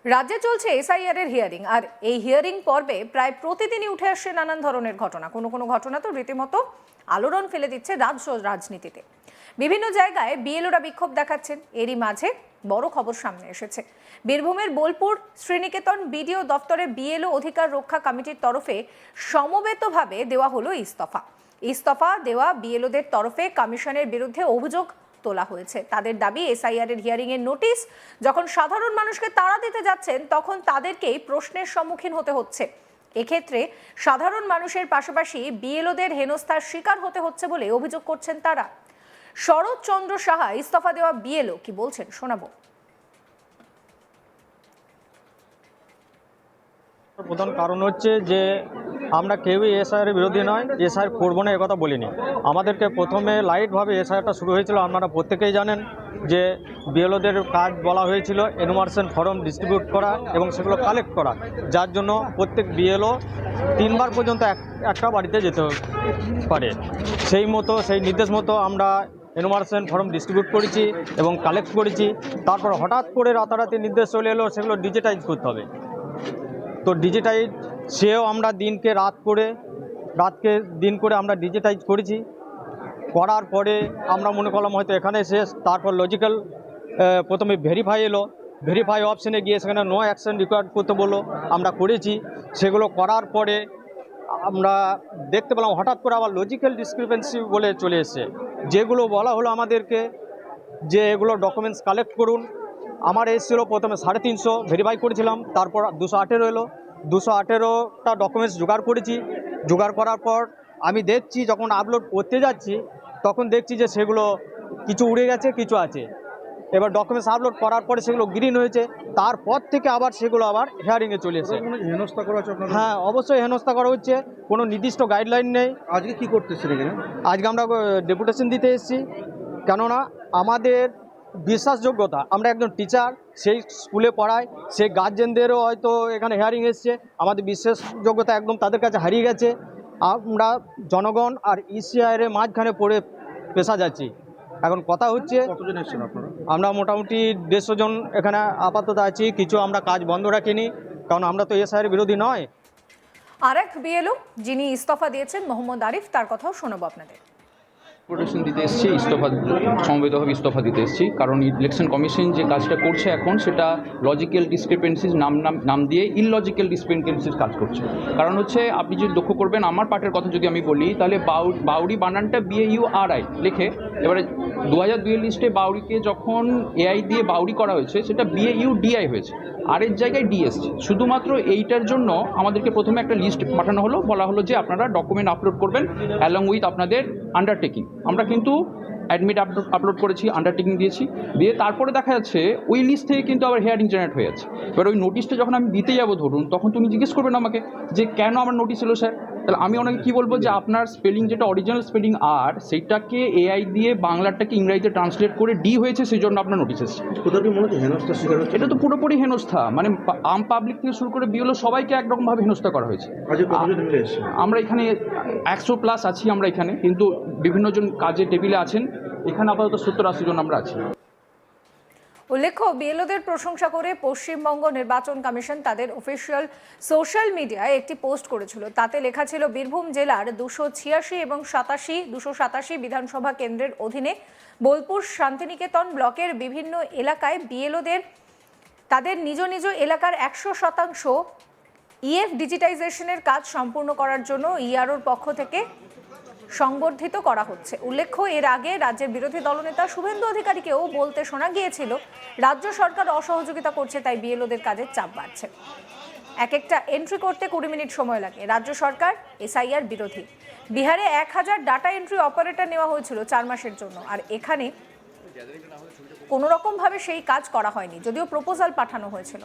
রাজ্যে চলছে এসআইআর এর হিয়ারিং, আর এই হিয়ারিং পর্বে প্রায় প্রতিদিনই উঠে আসছে নানান ধরনের ঘটনা। কোনো কোনো ঘটনা তো রীতিমতো আলোড়ন ফেলে দিচ্ছে রাজ্য রাজনীতিতে। বিভিন্ন জায়গায় বিএলওরা বিক্ষোভ দেখাচ্ছেন। এরই মাঝে বড় খবর সামনে এসেছে। বীরভূমের বোলপুর শ্রীনিকেতন বিডিও দপ্তরে বিএলও অধিকার রক্ষা কমিটির তরফে সমবেতভাবে দেওয়া হলো ইস্তফা দেওয়া বিএলওদের তরফে কমিশনের বিরুদ্ধে অভিযোগ তোলা হয়েছে। তাদের দাবি, এসআইআর এর হিয়ারিং এর নোটিশ যখন সাধারণ মানুষকে তাড়া দিতে যাচ্ছেন তখন তাদেরকেই প্রশ্নের সম্মুখীন হতে হচ্ছে। এক্ষেত্রে সাধারণ মানুষের পাশাপাশি বিএলওদের হেনস্থার শিকার হতে হচ্ছে বলে অভিযোগ করছেন তারা। শরৎচন্দ্র সাহা, ইস্তফা দেওয়া বিএলও, কি বলছেন শোনাবো। প্রধান কারণ হচ্ছে যে আমরা কেউই এসআইআর বিরোধী নয়, এসআইআর করবো না একথা বলিনি। আমাদেরকে প্রথমে লাইটভাবে এসআইআরটা শুরু হয়েছিল। আপনারা প্রত্যেকেই জানেন যে বিএলওদের কাজ বলা হয়েছিল এনুমারেশন ফর্ম ডিস্ট্রিবিউট করা এবং সেগুলো কালেক্ট করা, যার জন্য প্রত্যেক বিএলও 3 বার পর্যন্ত একটা বাড়িতে যেতে পারে। সেই নির্দেশ মতো আমরা এনুমারেশন ফর্ম ডিস্ট্রিবিউট করেছি এবং কালেক্ট করেছি। তারপর হঠাৎ করে রাতারাতি নির্দেশ চলে এলো সেগুলো ডিজিটাইজ করতে হবে। তো ডিজিটাইজ সেও আমরা রাতকে দিন করে আমরা ডিজিটাইজ করেছি। করার পরে আমরা মনে করলাম হয়তো এখানে শেষ। তারপর লজিক্যাল প্রথমে ভেরিফাই এলো। ভেরিফাই অপশানে গিয়ে সেখানে নো অ্যাকশন রিকোয়ার্ড করতে বললো, আমরা করেছি। সেগুলো করার পরে আমরা দেখতে পেলাম হঠাৎ করে আবার লজিক্যাল ডিসক্রিপেন্সি বলে চলে এসছে। যেগুলো বলা হলো আমাদেরকে যে এগুলো ডকুমেন্টস কালেক্ট করুন, আমার এসেছিলো প্রথমে 350, ভেরিফাই করেছিলাম। তারপর 218 এলো। 218টা ডকুমেন্টস জোগাড় করেছি। জোগাড় করার পর আমি দেখছি যখন আপলোড করতে যাচ্ছি তখন দেখছি যে সেগুলো কিছু উড়ে গেছে, কিছু আছে। এবার ডকুমেন্টস আপলোড করার পরে সেগুলো গ্রিন হয়েছে। তারপর থেকে আবার সেগুলো আবার হিয়ারিংয়ে চলে এসেছে। হেনস্থা করা হচ্ছে আপনাদের? হ্যাঁ, অবশ্যই হেনস্থা করা হচ্ছে। কোনো নির্দিষ্ট গাইডলাইন নেই। আজকে কি করতেছেন এখানে? আজকে আমরা ডেপুটেশন দিতে এসেছি, কেননা আমাদের বিশ্বাসযোগ্যতা, আমরা একজন টিচার, সেই স্কুলে পড়াই, সেই গার্জেনদেরও হয়তো এখানে হিয়ারিং এসছে, আমাদের বিশ্বাসযোগ্যতা একদম তাদের কাছে হারিয়ে গেছে। আমরা জনগণ আর ইসিআইয়ের মাঝখানে পড়ে পেশা যাচ্ছি। এখন কথা হচ্ছে, কতজন এসেছেন আপনারা? আমরা মোটামুটি 150 জন এখানে আপাতত আছি। কিছু আমরা কাজ বন্ধ রাখিনি, কারণ আমরা তো এসআইয়ের বিরোধী নয়। আরেক বিএলও যিনি ইস্তফা দিয়েছেন, মোহাম্মদ আরিফ, তার কথাও শোনাবো আপনাদের। প্রোটেকশন দিতে এসেছি, সমবেতভাবে ইস্তফা দিতে এসেছি। কারণ ইলেকশন কমিশন যে কাজটা করছে এখন, সেটা লজিক্যাল ডিসক্রিপেন্সিস নাম দিয়ে ইললজিক্যাল ডিসক্রিপেন্সিস কাজ করছে। কারণ হচ্ছে, আপনি যদি লক্ষ্য করবেন, আমার পার্টের কথা যদি আমি বলি, তাহলে বাউরি বানানটা BAURI লেখে। এবারে 2002 লিস্টে বাউরিকে যখন AI দিয়ে বাউরি করা হয়েছে, সেটা BAUDI হয়েছে, আর এর জায়গায় ডি এসছে। শুধুমাত্র এইটার জন্য আমাদেরকে প্রথমে একটা লিস্ট পাঠানো হলো, বলা হলো যে আপনারা ডকুমেন্ট আপলোড করবেন অ্যালং উইথ আপনাদের আন্ডারটেকিং। আমরা কিন্তু অ্যাডমিট আপলোড করেছি, আন্ডারটেকিং দিয়ে তারপরে দেখা যাচ্ছে ওই লিস্ট থেকে কিন্তু আবার হিয়ারিং জেনারেট হয়ে যাচ্ছে। এবার ওই নোটিশটা যখন আমি দিতে যাবো, ধরুন, তখন তুমি জিজ্ঞেস করবেন আমাকে যে কেন আমার নোটিশ এলো স্যার। তাহলে আমি ওনাকে কী বলবো যে আপনার স্পেলিং, যেটা অরিজিনাল স্পেলিং আর, সেইটাকে AI দিয়ে বাংলাটাকে ইংরাজিতে ট্রান্সলেট করে ডি হয়েছে, সেই জন্য আপনার নোটিশ এসেছে। এটা তো পুরোপুরি হেনস্থা। মানে আম পাবলিক থেকে শুরু করে বিএলও সবাইকে একরকমভাবে হেনস্থা করা হয়েছে। আমরা এখানে 100+ আছি আমরা এখানে, কিন্তু বিভিন্ন জন কাজে টেবিলে আছেন। এখানে আপাতত 70-80 জন আমরা আছি। উল্লেখ্য, বিএলওদের প্রশংসা করে পশ্চিমবঙ্গ নির্বাচন কমিশন তাদের অফিসিয়াল সোশ্যাল মিডিয়ায় একটি পোস্ট করেছিল। তাতে লেখা ছিল, বীরভূম জেলার 286 এবং 287 বিধানসভা কেন্দ্রের অধীনে বোলপুর শান্তিনিকেতন ব্লকের বিভিন্ন এলাকায় বিএলওদের তাদের নিজ নিজ এলাকার 100% ইএফ ডিজিটাইজেশনের কাজ সম্পূর্ণ করার জন্য ইআরওর পক্ষ থেকে সংবর্ধিত করা হচ্ছে। উল্লেখ্য, এর আগে রাজ্যের বিরোধী দলনেতা শুভেন্দু অধিকারীকেও বলতে শোনা গিয়েছিল রাজ্য সরকার অসহযোগিতা করছে, তাই বিএলওদের কাজের চাপ বাড়ছে। একটা এন্ট্রি করতে 20 মিনিট সময় লাগে। রাজ্য সরকার এসআইআর বিরোধী। বিহারে 1000 ডাটা এন্ট্রি অপারেটর নেওয়া হয়েছিল 4 মাসের জন্য, আর এখানে কোনো রকমভাবে সেই কাজ করা হয়নি, যদিও প্রপোজাল পাঠানো হয়েছিল।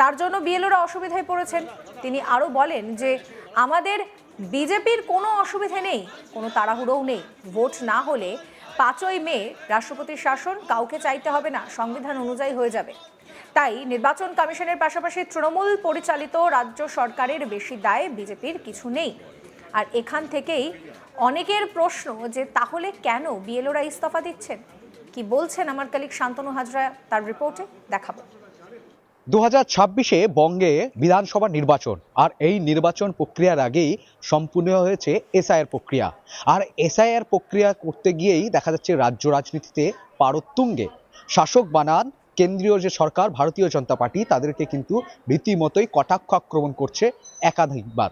তার জন্য বিএলওরা অসুবিধায় পড়েছেন। তিনি আরও বলেন যে আমাদের বিজেপির কোনো অসুবিধে নেই, কোনো তাড়াহুড়োও নেই। ভোট না হলে 5ই মে রাষ্ট্রপতির শাসন কাউকে চাইতে হবে না, সংবিধান অনুযায়ী হয়ে যাবে। তাই নির্বাচন কমিশনের পাশাপাশি তৃণমূল পরিচালিত রাজ্য সরকারের বেশি দায় বিজেপির কিছু নেই। আর এখান থেকেই অনেকের প্রশ্ন যে তাহলে কেন বিএলওরা ইস্তফা দিচ্ছেন। কি বলছেন আমার কলিগ শান্তনু হাজরা, তার রিপোর্টে দেখাবো। 2026-এ বঙ্গে বিধানসভা নির্বাচন, আর এই নির্বাচন প্রক্রিয়ার আগেই সম্পূর্ণ হয়েছে এসআইআর প্রক্রিয়া। আর এসআইআর প্রক্রিয়া করতে গিয়েই দেখা যাচ্ছে রাজ্য রাজনীতিতে পারোত্তুঙ্গে শাসক বানান কেন্দ্রীয় যে সরকার ভারতীয় জনতা পার্টি, তাদেরকে কিন্তু রীতিমতোই কটাক্ষ আক্রমণ করছে একাধিকবার।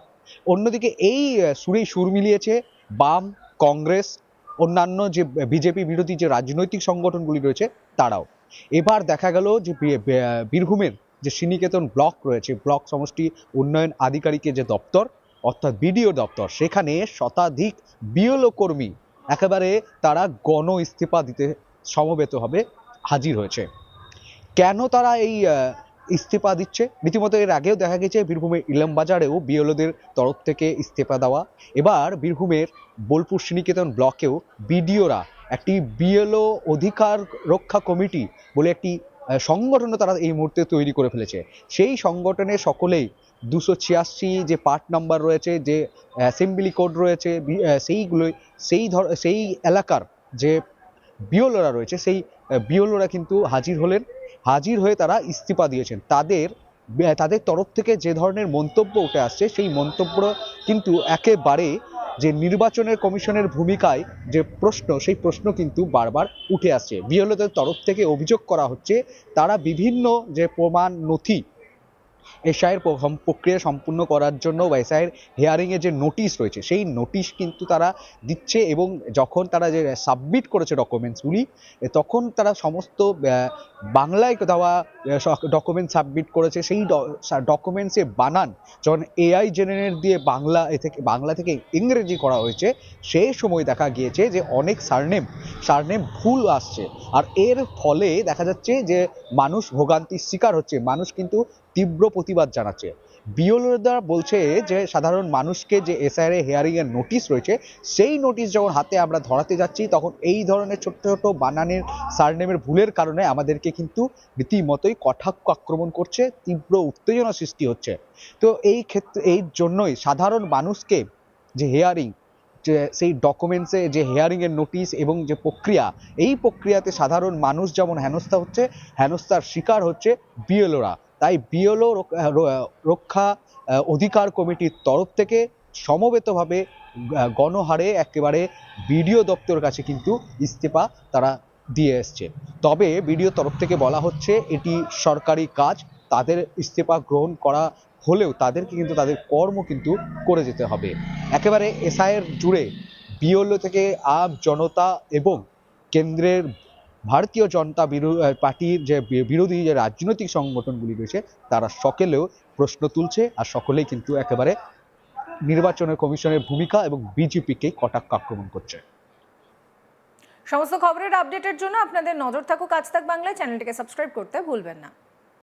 অন্যদিকে এই সুরেই সুর মিলিয়েছে বাম, কংগ্রেস, অন্যান্য যে বিজেপি বিরোধী যে রাজনৈতিক সংগঠনগুলি রয়েছে তারাও। এবার দেখা গেল যে বীরভূমের যে শ্রীনিকেতন ব্লক রয়েছে, ব্লক সমষ্টি উন্নয়ন আধিকারিকের যে দপ্তর অর্থাৎ বিডিও দপ্তর, সেখানে শতাধিক বিএলও কর্মী একেবারে তারা গণ ইস্তফা দিতে সমবেতভাবে হাজির হয়েছে। কেন তারা এই ইস্তফা দিচ্ছে? রীতিমতো এর আগেও দেখা গেছে বীরভূমের ইলামবাজারেও বিএলওদের তরফ থেকে ইস্তফা দেওয়া। এবার বীরভূমের বোলপুর শ্রীনিকেতন ব্লকেও বিডিওরা একটি বিএলও অধিকার রক্ষা কমিটি বলে একটি সংগঠনও তারা এই মুহূর্তে তৈরি করে ফেলেছে। সেই সংগঠনে সকলেই 286 যে পার্ট নাম্বার রয়েছে, যে অ্যাসেম্বলি কোড রয়েছে, সেইগুলোই সেই এলাকার যে বিএলওরা রয়েছে, সেই বিএলওরা কিন্তু হাজির হয়ে তারা ইস্তফা দিয়েছেন। তাদের তরফ থেকে যে ধরনের মন্তব্য উঠে আসছে, সেই মন্তব্য কিন্তু একেবারে যে নির্বাচনের কমিশনের ভূমিকায় যে প্রশ্ন, সেই প্রশ্ন কিন্তু বারবার উঠে আসছে। বিএলওদের তরফ থেকে অভিযোগ করা হচ্ছে তারা বিভিন্ন যে প্রমাণ নথি এসআইয়ের প্রক্রিয়া সম্পূর্ণ করার জন্য বা এসআইয়ের হিয়ারিংয়ের যে নোটিশ রয়েছে, সেই নোটিশ কিন্তু তারা দিচ্ছে, এবং যখন তারা যে সাবমিট করেছে ডকুমেন্টসগুলি, তখন তারা সমস্ত বাংলায় দেওয়া ডকুমেন্ট সাবমিট করেছে। সেই ডকুমেন্টসে বানান যখন এআই জেনারেট দিয়ে বাংলা থেকে ইংরেজি করা হয়েছে, সেই সময় দেখা গিয়েছে যে অনেক সারনেম ভুল আসছে। আর এর ফলে দেখা যাচ্ছে যে মানুষ ভোগান্তির শিকার হচ্ছে, মানুষ কিন্তু তীব্র প্রতিবাদ জানাচ্ছে। বিএলওরা বলছে যে সাধারণ মানুষকে যে এসআইআর হিয়ারিং এর নোটিশ রয়েছে, সেই নোটিশ যখন হাতে আমরা ধরাতে যাচ্ছি, তখন এই ধরনের ছোট ছোট বানানের সারনেমের ভুলের কারণে আমাদেরকে কিন্তু রীতিমতোই কটাক্ষ আক্রমণ করছে, তীব্র উত্তেজনা সৃষ্টি হচ্ছে। তো এই ক্ষেত্রে এই জন্যই সাধারণ মানুষকে যে হিয়ারিং, যে সেই ডকুমেন্টসে যে হিয়ারিং এর নোটিশ এবং যে প্রক্রিয়া, এই প্রক্রিয়াতে সাধারণ মানুষ যেমন হেনস্থার শিকার হচ্ছে বিএলওরা। তাই বিএলও রক্ষা অধিকার কমিটির তরফ থেকে সমবেতভাবে গণহারে একেবারে বিডিও দপ্তরের কাছে কিন্তু ইস্তফা তারা দিয়ে এসছে। তবে বিডিও তরফ থেকে বলা হচ্ছে এটি সরকারি কাজ, তাদের ইস্তফা গ্রহণ করা হলেও তাদেরকে কিন্তু তাদের কর্ম কিন্তু করে যেতে হবে। একেবারে এসআইয়ের জুড়ে বিএলও থেকে আম জনতা এবং কেন্দ্রের ভারতীয় জনতা পার্টির যে বিরোধী যে রাজনৈতিক সংগঠনগুলি রয়েছে, তারা সকলেও প্রশ্ন তুলছে, আর সকলেই কিন্তু একেবারে নির্বাচনের কমিশনের ভূমিকা এবং বিজেপিকে কটাক্ষ আক্রমণ করছে। সমস্ত খবরের আপডেটের জন্য আপনাদের নজর থাকুক আজ তাক বাংলায়। চ্যানেলটিকে সাবস্ক্রাইব করতে ভুলবেন না।